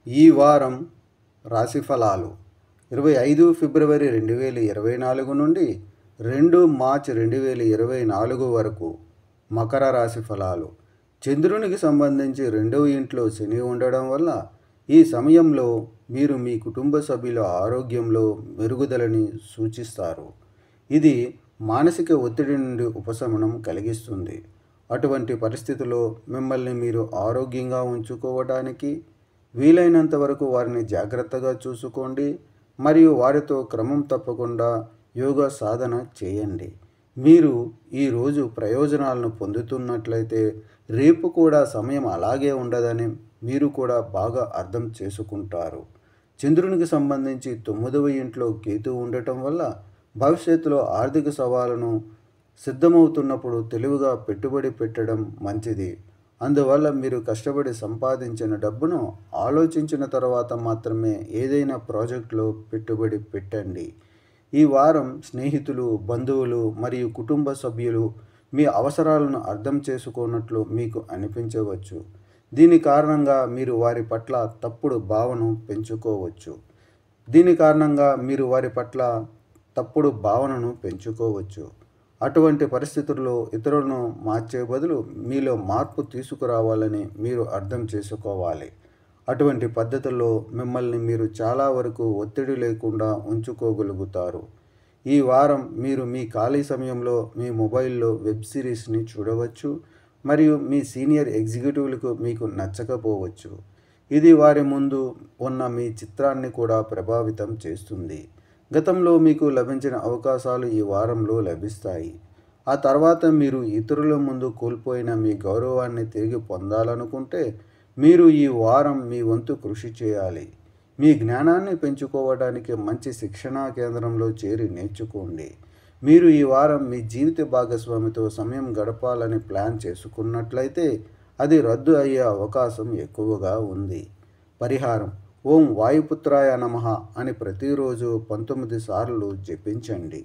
ఈ వారం రాశి ఫలాలు 25 ఫిబ్రవరి 2024 నుండి 2 మార్చి 2024 వరకు మకర రాశి ఫలాలు. చంద్రునికి సంబంధించి 2వ ఇంట్లో శని ఉండడం వల్ల ఈ సమయంలో మీరు మీ కుటుంబ సభ్యుల ఆరోగ్యంలో మెరుగుదలని సూచిస్తారు. ఇది మానసిక ఒత్తిడి నుండి ఉపశమనం కలిగిస్తుంది. అటువంటి పరిస్థితుల్లో మిమ్మల్ని మీరు ఆరోగ్యంగా ఉంచుకోవడానికి వీలైనంత వరకు వారిని జాగ్రత్తగా చూసుకోండి మరియు వారితో క్రమం తప్పకుండా యోగా సాధన చేయండి. మీరు ఈరోజు ప్రయోజనాలను పొందుతున్నట్లయితే రేపు కూడా సమయం అలాగే ఉండదని మీరు కూడా బాగా అర్థం చేసుకుంటారు. చంద్రునికి సంబంధించి 9వ ఇంట్లో కేతు ఉండటం వల్ల భవిష్యత్తులో ఆర్థిక సవాలును సిద్ధమవుతున్నప్పుడు తెలివిగా పెట్టుబడి పెట్టడం మంచిది. అందువల్ల మీరు కష్టపడి సంపాదించిన డబ్బును ఆలోచించిన తర్వాత మాత్రమే ఏదైనా ప్రాజెక్టులో పెట్టుబడి పెట్టండి. ఈ వారం స్నేహితులు, బంధువులు మరియు కుటుంబ సభ్యులు మీ అవసరాలను అర్థం చేసుకోనట్లు మీకు అనిపించవచ్చు. దీని కారణంగా మీరు వారి పట్ల తప్పుడు భావనను పెంచుకోవచ్చు. అటువంటి పరిస్థితుల్లో ఇతరులను మార్చే బదులు మీలో మార్పు తీసుకురావాలని మీరు అర్థం చేసుకోవాలి. అటువంటి పద్ధతుల్లో మిమ్మల్ని మీరు చాలా వరకు ఒత్తిడి లేకుండా ఉంచుకోగలుగుతారు. ఈ వారం మీరు మీ ఖాళీ సమయంలో మీ మొబైల్లో వెబ్ సిరీస్ని చూడవచ్చు మరియు మీ సీనియర్ ఎగ్జిక్యూటివ్లకు మీకు నచ్చకపోవచ్చు. ఇది వారి ముందు ఉన్న మీ చిత్రాన్ని కూడా ప్రభావితం చేస్తుంది. గతంలో మీకు లభించిన అవకాశాలు ఈ వారంలో లభిస్తాయి. ఆ తర్వాత మీరు ఇతరుల ముందు కోల్పోయిన మీ గౌరవాన్ని తిరిగి పొందాలనుకుంటే మీరు ఈ వారం మీ వంతు కృషి చేయాలి. మీ జ్ఞానాన్ని పెంచుకోవడానికి మంచి శిక్షణా కేంద్రంలో చేరి నేర్చుకోండి. మీరు ఈ వారం మీ జీవిత భాగస్వామితో సమయం గడపాలని ప్లాన్ చేసుకున్నట్లయితే అది రద్దు అయ్యే అవకాశం ఎక్కువగా ఉంది. పరిహారం: ఓం వాయుపుత్రాయ నమః అని ప్రతిరోజు 19 సార్లు జపించండి.